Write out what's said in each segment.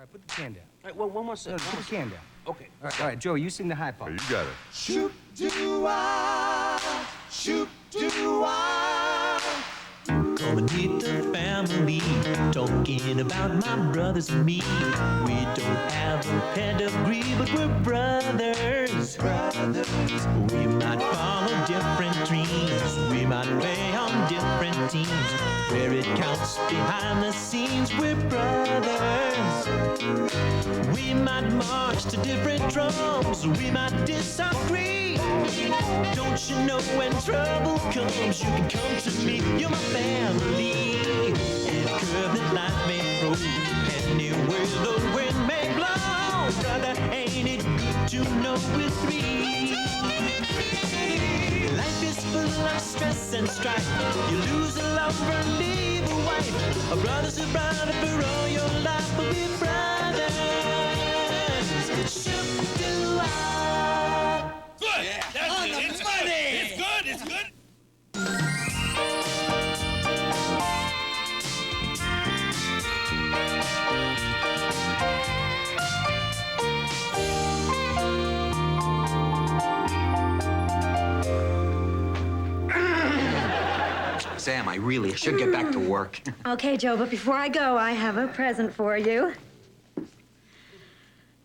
right, put the can down. All right, well, one more second. Put the can down. Okay. All right, Joe, you sing the high part. You got it. Shoot-doo-wah, shoot-doo-wah. Gonna meet the family, talking about my brothers and me. We don't have a pedigree, but we're brothers. We might follow different dreams, we might play on different teams. Where it counts behind the scenes, we're brothers. We might march to different drums, we might disagree. Don't you know when trouble comes, you can come to me, you're my family. Any curve that life may throw, anywhere the wind may blow, brother, ain't it good to know we're three? Life is full of stress and strife. You lose a lover, leave a wife. A brother's a brother for all your life, but we're brothers. Shoot-doo-wah. Good. Yeah. That's it. It's good. It's good. It's good. Sam, I really should get back to work. Okay, Joe, but before I go, I have a present for you.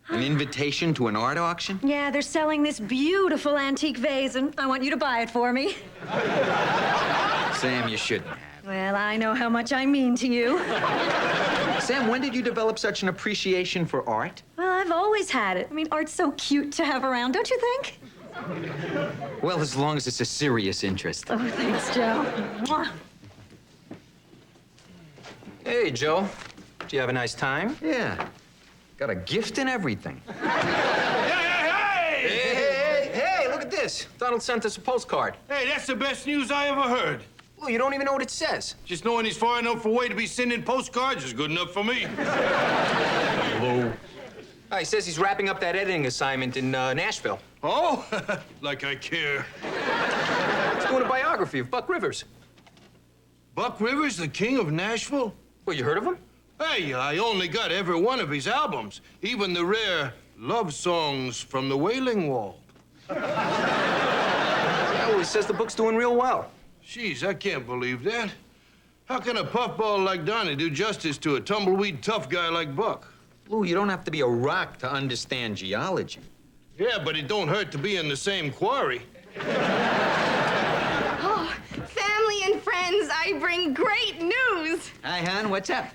An invitation to an art auction? Yeah, they're selling this beautiful antique vase, and I want you to buy it for me. Sam, you shouldn't have. Well, I know how much I mean to you. Sam, when did you develop such an appreciation for art? Well, I've always had it. I mean, art's so cute to have around, don't you think? Well, as long as it's a serious interest. Oh, thanks, Joe. Mwah. Hey, Joe. Did you have a nice time? Yeah. Got a gift and everything. Hey, look at this. Donald sent us a postcard. Hey, that's the best news I ever heard. Oh, you don't even know what it says. Just knowing he's far enough away to be sending postcards is good enough for me. Hello. Oh, he says he's wrapping up that editing assignment in Nashville. Oh, like I care. He's doing a biography of Buck Rivers. Buck Rivers, the king of Nashville? Well, you heard of him? Hey, I only got every one of his albums, even the rare love songs from the Wailing Wall. Yeah, well, he says the book's doing real well. Jeez, I can't believe that. How can a puffball like Donnie do justice to a tumbleweed tough guy like Buck? Lou, you don't have to be a rock to understand geology. Yeah, but it don't hurt to be in the same quarry. Oh, family and friends, I bring great news. Hi, hon, what's up?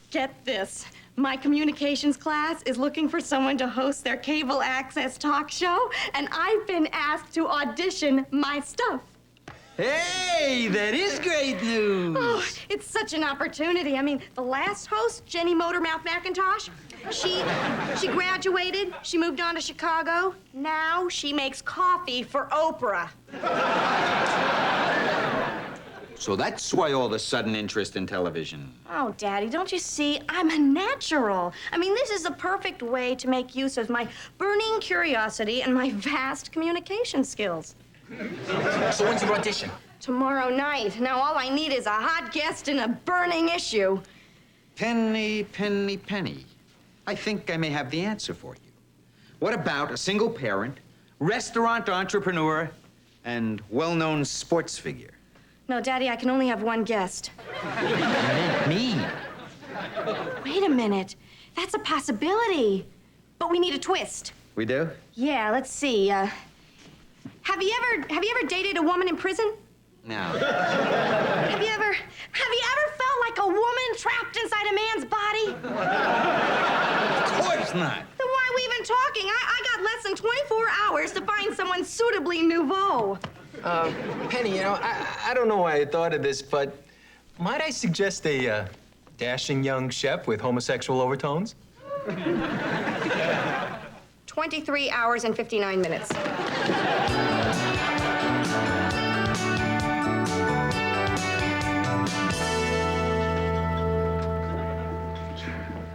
Get this. My communications class is looking for someone to host their cable access talk show, and I've been asked to audition my stuff. Hey, that is great news. Oh, it's such an opportunity. I mean, the last host, Jenny Motormouth McIntosh, she graduated, she moved on to Chicago. Now she makes coffee for Oprah. So that's why all the sudden interest in television. Oh, Daddy, don't you see? I'm a natural. I mean, this is the perfect way to make use of my burning curiosity and my vast communication skills. So when's your audition? Tomorrow night. Now, all I need is a hot guest and a burning issue. Penny, penny, penny. I think I may have the answer for you. What about a single parent, restaurant entrepreneur, and well-known sports figure? No, Daddy, I can only have one guest. Me. Wait a minute. That's a possibility. But we need a twist. We do? Yeah, let's see. Have you ever dated a woman in prison? No. Have you ever felt like a woman trapped inside a man's body? Of course not. Then why are we even talking? I got less than 24 hours to find someone suitably nouveau. Penny, you know, I don't know why I thought of this, but might I suggest a dashing young chef with homosexual overtones? 23 hours and 59 minutes.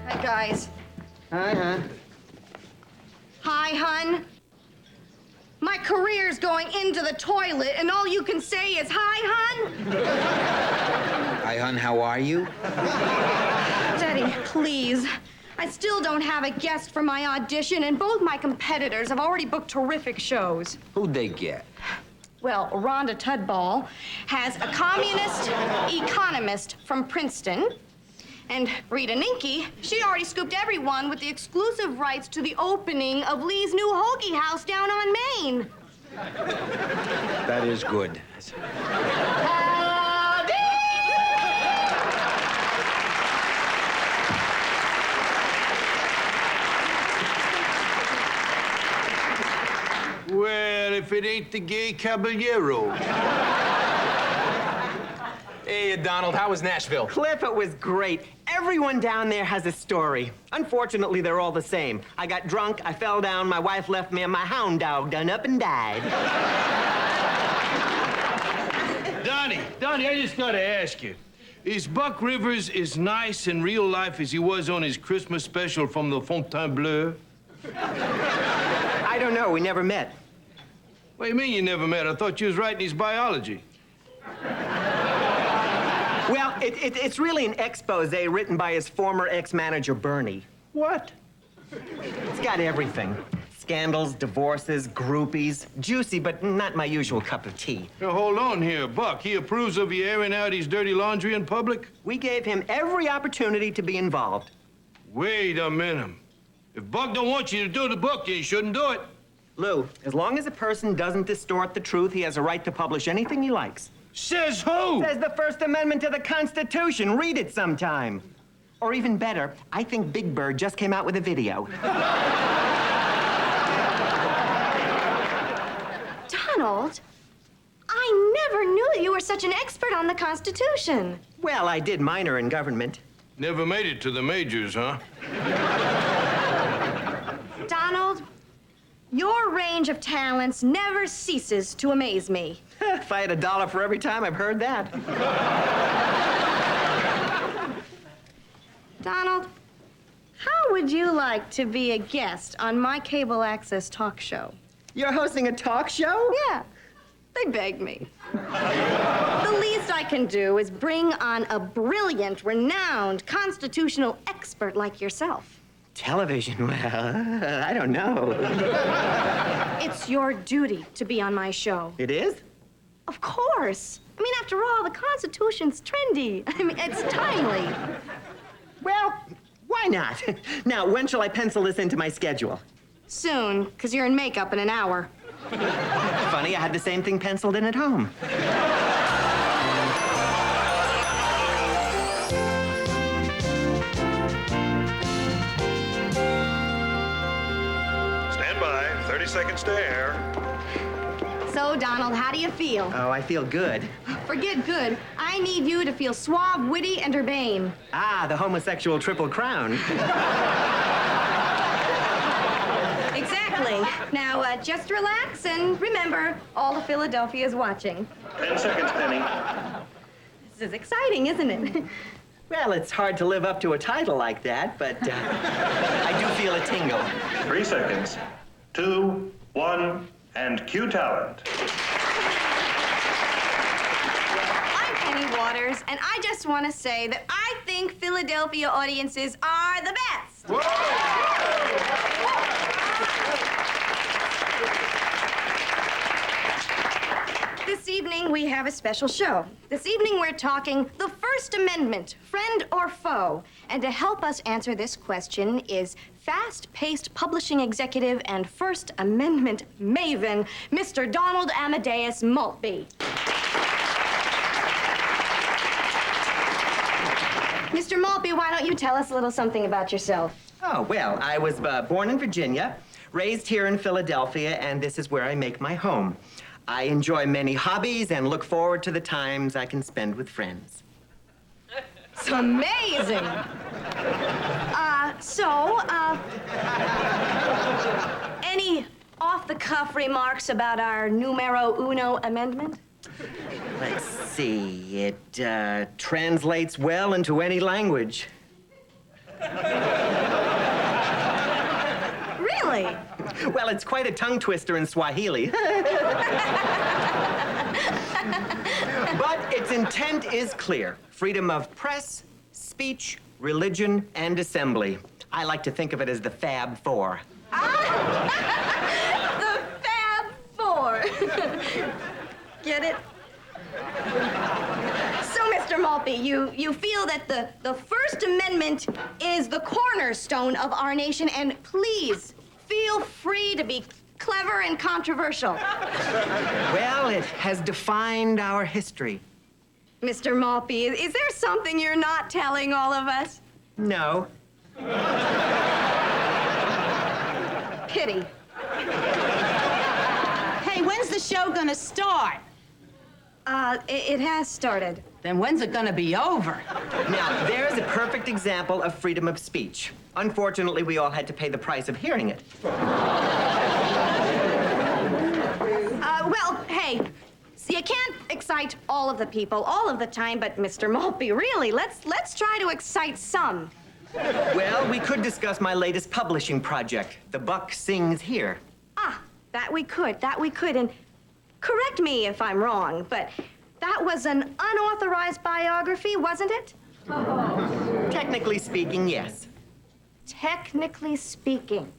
Hi, guys. Hi, hon. Hi, hun. My career's going into the toilet, and all you can say is, hi, hun. Hi, hon, how are you? Daddy, please. I still don't have a guest for my audition, and both my competitors have already booked terrific shows. Who'd they get? Well, Rhonda Tudball has a communist economist from Princeton. And Rita Ninke, she already scooped everyone with the exclusive rights to the opening of Lee's new Hoagie House down on Main. That is good. Well, if it ain't the gay caballero. Hey, Donald, how was Nashville? Cliff, it was great. Everyone down there has a story. Unfortunately, they're all the same. I got drunk, I fell down, my wife left me, and my hound dog done up and died. Donnie, I just gotta ask you. Is Buck Rivers as nice in real life as he was on his Christmas special from the Fontainebleau? I don't know, we never met. What do you mean you never met? I thought you was writing his biology. Well, it's really an expose written by his former ex-manager, Bernie. What? It's got everything. Scandals, divorces, groupies. Juicy, but not my usual cup of tea. Now, hold on here, Buck. He approves of you airing out his dirty laundry in public? We gave him every opportunity to be involved. Wait a minute. If Buck don't want you to do the book, you shouldn't do it. Lou, as long as a person doesn't distort the truth, he has a right to publish anything he likes. Says who? Says the First Amendment to the Constitution. Read it sometime. Or even better, I think Big Bird just came out with a video. Donald, I never knew you were such an expert on the Constitution. Well, I did minor in government. Never made it to the majors, huh? Donald, your range of talents never ceases to amaze me. If I had $1 for every time I've heard that. Donald, how would you like to be a guest on my cable access talk show? You're hosting a talk show? Yeah, they begged me. The least I can do is bring on a brilliant, renowned constitutional expert like yourself. Television, well, I don't know. It's your duty to be on my show. It is? Of course. I mean, after all, the Constitution's trendy. I mean, it's timely. Well, why not? Now, when shall I pencil this into my schedule? Soon, because you're in makeup in an hour. Funny, I had the same thing penciled in at home. Stand by. 30 seconds to air. So, Donald, how do you feel? Oh, I feel good. Forget good. I need you to feel suave, witty, and urbane. Ah, the homosexual triple crown. Exactly. Now, just relax and remember, all of Philadelphia is watching. 10 seconds, Penny. This is exciting, isn't it? Well, it's hard to live up to a title like that, but I do feel a tingle. 3 seconds. 2, 1, and cue talent. I'm Penny Waters, and I just want to say that I think Philadelphia audiences are the best. This evening, we have a special show. This evening, we're talking the First Amendment, friend or foe. And to help us answer this question is fast-paced publishing executive and First Amendment maven, Mr. Donald Amadeus Maltby. Mr. Maltby, why don't you tell us a little something about yourself? Oh, well, I was born in Virginia, raised here in Philadelphia, and this is where I make my home. I enjoy many hobbies and look forward to the times I can spend with friends. It's amazing. Any off-the-cuff remarks about our numero uno amendment? Let's see, it translates well into any language. Really? Well, it's quite a tongue twister in Swahili. But its intent is clear. Freedom of press, speech, religion, and assembly. I like to think of it as the Fab Four. The Fab Four. Get it? So, Mr. Maltby, you feel that the First Amendment is the cornerstone of our nation, and please feel free to be clever and controversial. Well, it has defined our history. Mr. Maltby, is there something you're not telling all of us? No. Pity. Hey, when's the show gonna start? It has started. Then when's it gonna be over? Now, there's a perfect example of freedom of speech. Unfortunately, we all had to pay the price of hearing it. Well, hey, so you can't excite all of the people all of the time, but Mr. Maltby, really, let's try to excite some. Well, we could discuss my latest publishing project, The Buck Sings Here. That we could, and correct me if I'm wrong, but that was an unauthorized biography, wasn't it? Technically speaking, yes. Technically speaking,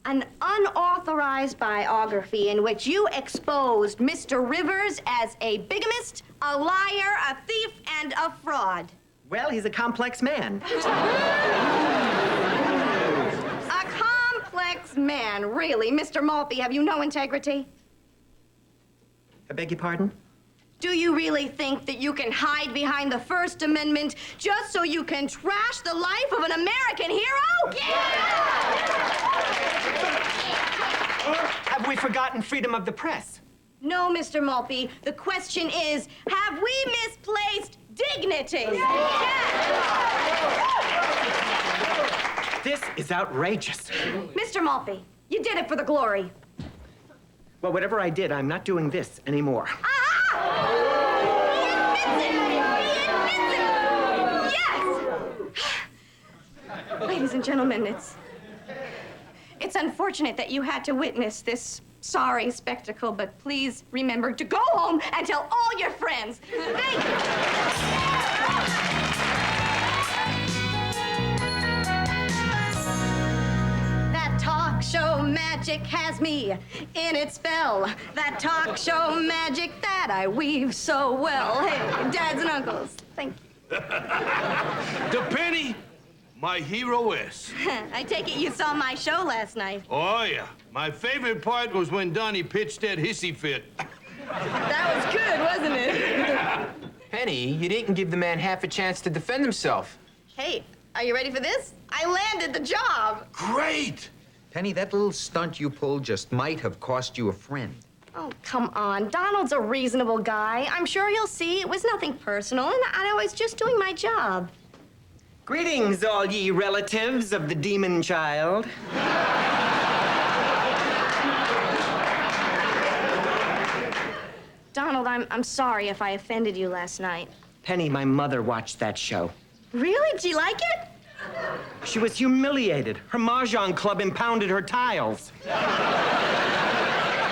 an unauthorized biography in which you exposed Mr. Rivers as a bigamist, a liar, a thief, and a fraud. Well, he's a complex man. A complex man, really. Mr. Maltby, have you no integrity? I beg your pardon? Do you really think that you can hide behind the First Amendment just so you can trash the life of an American hero? Have we forgotten freedom of the press? No, Mr. Maltby. The question is, have we misplaced dignity? This is outrageous. Mr. Maltby, you did it for the glory. Well, whatever I did, I'm not doing this anymore. He admits it! Yes! Ladies and gentlemen, it's unfortunate that you had to witness this sorry spectacle, but please remember to go home and tell all your friends. Thank you. That talk show magic has me in its spell. That talk show magic that I weave so well. Hey, dads and uncles, thank you. The Penny, my hero-ess. I take it you saw my show last night. Oh, yeah. My favorite part was when Donnie pitched that hissy fit. That was good, wasn't it? Penny, you didn't give the man half a chance to defend himself. Hey, are you ready for this? I landed the job. Great! Penny, that little stunt you pulled just might have cost you a friend. Oh, come on. Donald's a reasonable guy. I'm sure he'll see it was nothing personal, and I was just doing my job. Greetings, all ye relatives of the demon child. Donald, I'm sorry if I offended you last night. Penny, my mother watched that show. Really? Did you like it? She was humiliated. Her mahjong club impounded her tiles.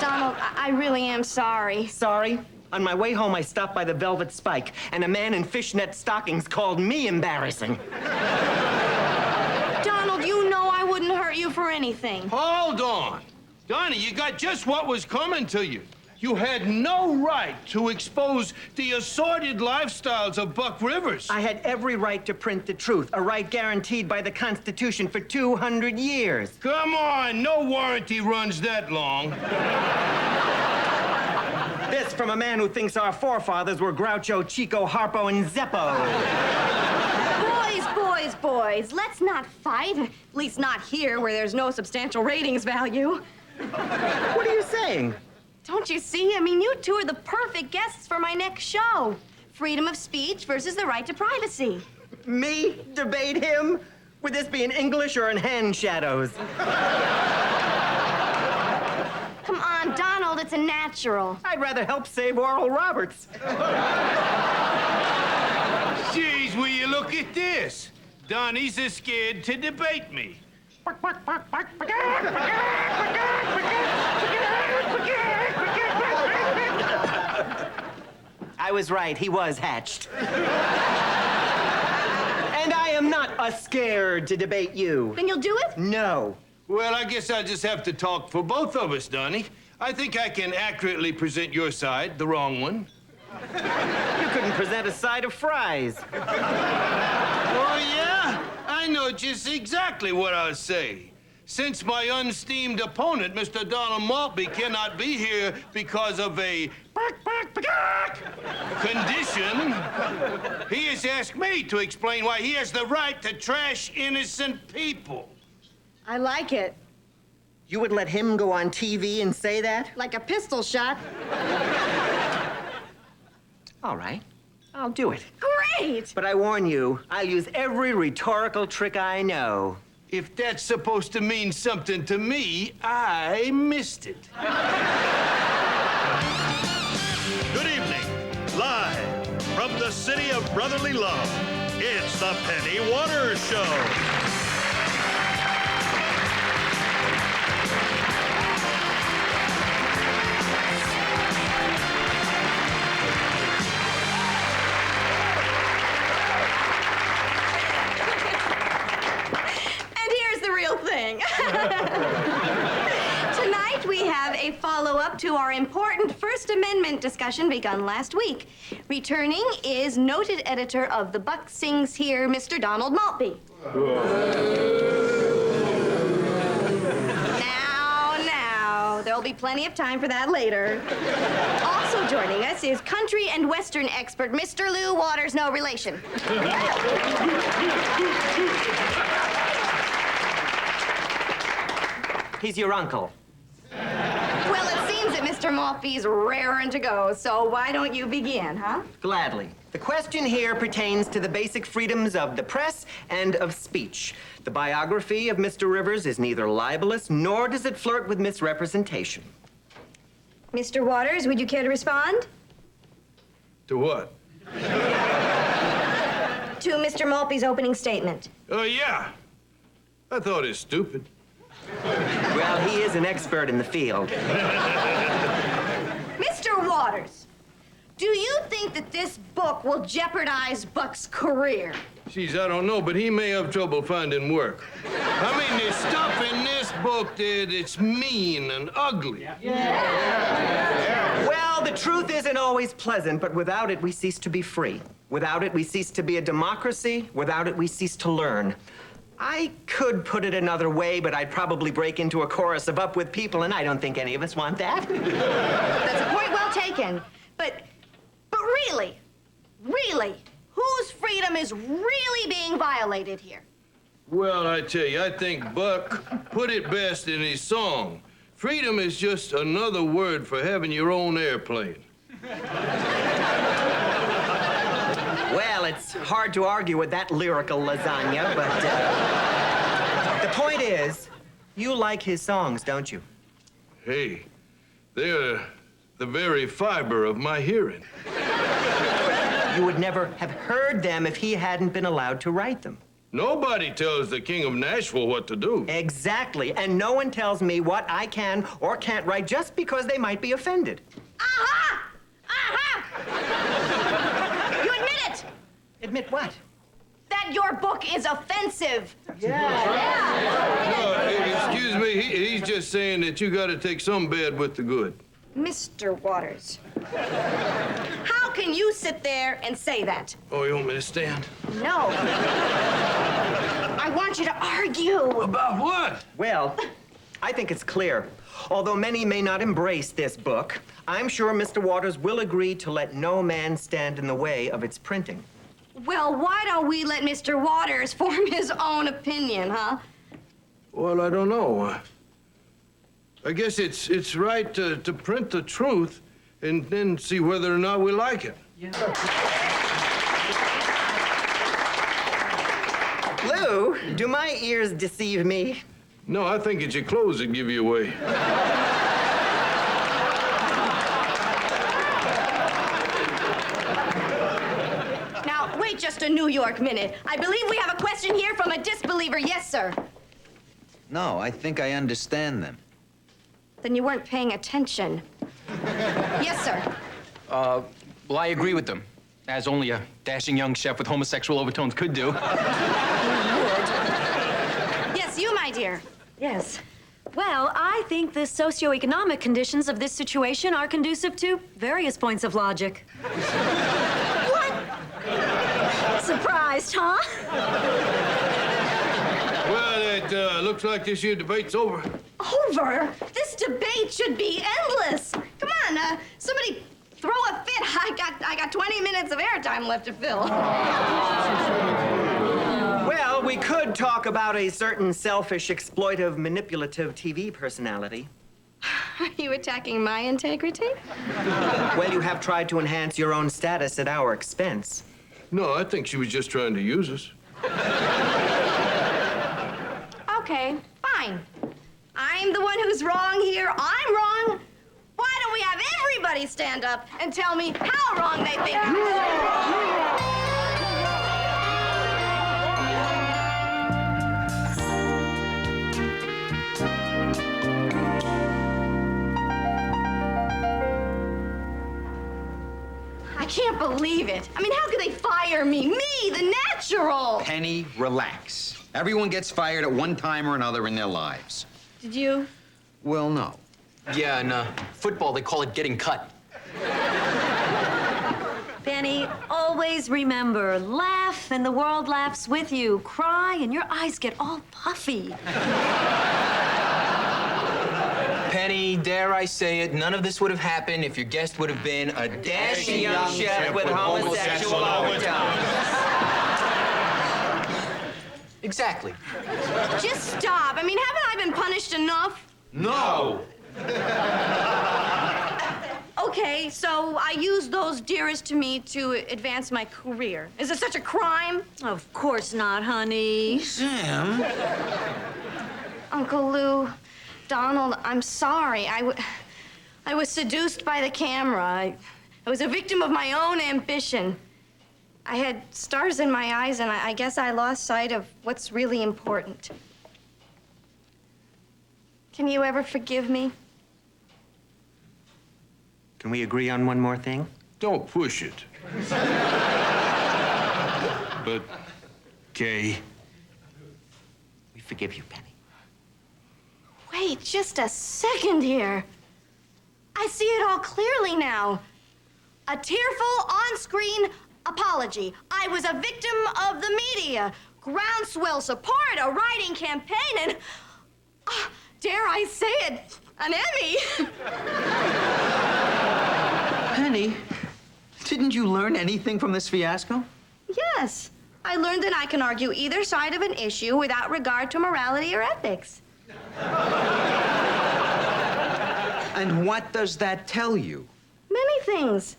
Donald, I really am sorry. Sorry? On my way home, I stopped by the Velvet Spike, and a man in fishnet stockings called me embarrassing. Donald, you know I wouldn't hurt you for anything. Hold on. Donnie, you got just what was coming to you. You had no right to expose the assorted lifestyles of Buck Rivers. I had every right to print the truth, a right guaranteed by the Constitution for 200 years. Come on, no warranty runs that long. This from a man who thinks our forefathers were Groucho, Chico, Harpo, and Zeppo. Boys, let's not fight. At least not here, where there's no substantial ratings value. What are you saying? Don't you see? I mean, you two are the perfect guests for my next show. Freedom of speech versus the right to privacy. Me debate him? Would this be in English or in hand shadows? Come on, Donald, it's a natural. I'd rather help save Oral Roberts. Jeez, will you look at this? Donnie's scared to debate me. I was right, he was hatched. And I am not scared to debate you. Then you'll do it? No. Well, I guess I'll just have to talk for both of us, Donnie. I think I can accurately present your side, the wrong one. You couldn't present a side of fries. Oh, yeah? I know just exactly what I'll say. Since my unsteamed opponent, Mr. Donald Maltby, cannot be here because of a condition, he has asked me to explain why he has the right to trash innocent people. I like it. You would let him go on TV and say that? Like a pistol shot. All right, I'll do it. Great! But I warn you, I'll use every rhetorical trick I know. If that's supposed to mean something to me, I missed it. Good evening. Live from the city of brotherly love, it's the Penny Waters Show. And here's the real thing. Tonight we have a follow-up to our important First Amendment discussion begun last week. Returning is noted editor of The Buck Sings Here, Mr. Donald Maltby. Now, there'll be plenty of time for that later. Also joining us is country and western expert, Mr. Lou Waters, no relation. He's your uncle. Well, it seems that Mr. Maltby's raring to go, so why don't you begin, huh? Gladly. The question here pertains to the basic freedoms of the press and of speech. The biography of Mr. Rivers is neither libelous nor does it flirt with misrepresentation. Mr. Waters, would you care to respond? To what? To Mr. Maltby's opening statement. Oh, yeah. I thought it's stupid. Well, he is an expert in the field. Mr. Waters, do you think that this book will jeopardize Buck's career? Geez, I don't know, but he may have trouble finding work. I mean, there's stuff in this book that's mean and ugly. Well, the truth isn't always pleasant, but without it, we cease to be free. Without it, we cease to be a democracy. Without it, we cease to learn. I could put it another way, but I'd probably break into a chorus of Up With People, and I don't think any of us want that. That's a point well taken. But really, whose freedom is really being violated here? Well, I tell you, I think Buck put it best in his song. Freedom is just another word for having your own airplane. Well, it's hard to argue with that lyrical lasagna, but the point is, you like his songs, don't you? Hey, they're the very fiber of my hearing. You would never have heard them if he hadn't been allowed to write them. Nobody tells the King of Nashville what to do. Exactly, and no one tells me what I can or can't write just because they might be offended. Aha! Aha! You admit it! Admit what? That your book is offensive. No, excuse me, he's just saying that you gotta take some bad with the good. Mr. Waters, how can you sit there and say that? Oh, you want me to stand? No. I want you to argue. About what? Well, I think it's clear. Although many may not embrace this book, I'm sure Mr. Waters will agree to let no man stand in the way of its printing. Well, why don't we let Mr. Waters form his own opinion, huh? Well, I don't know. I guess it's right to print the truth and then see whether or not we like it. Lou, do my ears deceive me? No, I think it's your clothes that give you away. Now, wait just a New York minute. I believe we have a question here from a disbeliever. Yes, sir. No, I think I understand them. Then you weren't paying attention. Yes, sir. Well, I agree with them, as only a dashing young chef with homosexual overtones could do. you, my dear? Yes. Well, I think the socioeconomic conditions of this situation are conducive to various points of logic. What? Surprised, huh? Well, it looks like this here debate's over. Over? This debate should be endless. Come on, somebody throw a fit. I got 20 minutes of airtime left to fill. Well, we could talk about a certain selfish, exploitive, manipulative TV personality. Are you attacking my integrity? Well, you have tried to enhance your own status at our expense. No, I think she was just trying to use us. Okay, fine. I'm the one who's wrong here. I'm wrong. Why don't we have everybody stand up and tell me how wrong they think I am? I can't believe it. I mean, how could they fire me? Me, the natural. Penny, relax. Everyone gets fired at one time or another in their lives. Did you? Well, no. Yeah, in football, they call it getting cut. Penny, always remember, laugh and the world laughs with you. Cry and your eyes get all puffy. Penny, dare I say it, none of this would have happened if your guest would have been a Dashing young chef with homosexual overtones. Exactly. Just stop. I mean, haven't I been punished enough? No! Okay, so I used those dearest to me to advance my career. Is it such a crime? Of course not, honey. Sam? Uncle Lou, Donald, I'm sorry. I was seduced by the camera. I was a victim of my own ambition. I had stars in my eyes, and I guess I lost sight of what's really important. Can you ever forgive me? Can we agree on one more thing? Don't push it. But, Kay. We forgive you, Penny. Wait just a second here. I see it all clearly now. A tearful on-screen apology. I was a victim of the media. Groundswell support, a writing campaign, and, dare I say it, an Emmy. Penny, didn't you learn anything from this fiasco? Yes. I learned that I can argue either side of an issue without regard to morality or ethics. And what does that tell you? Many things.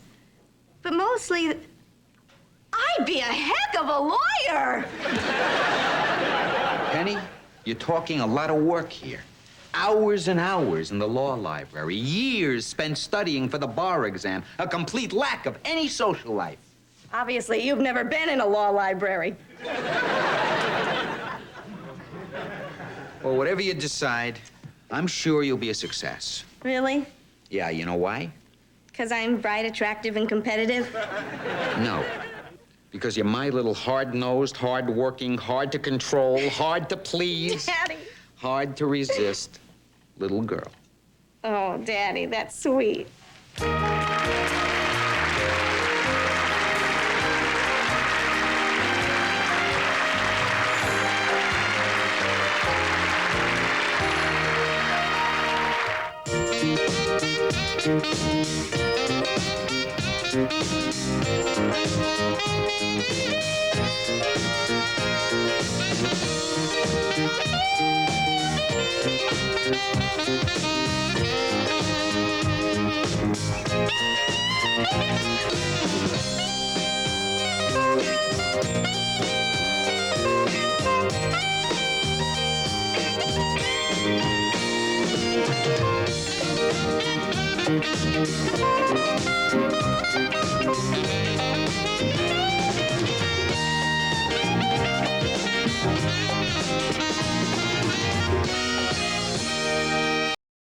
But mostly, I'd be a heck of a lawyer. Penny, you're talking a lot of work here. Hours and hours in the law library, years spent studying for the bar exam, a complete lack of any social life. Obviously, you've never been in a law library. Well, whatever you decide, I'm sure you'll be a success. Really? Yeah, you know why? Because I'm bright, attractive, and competitive? No. Because you're my little hard-nosed, hard-working, hard to control, hard to please, Daddy. hard to resist little girl. Oh, Daddy, that's sweet.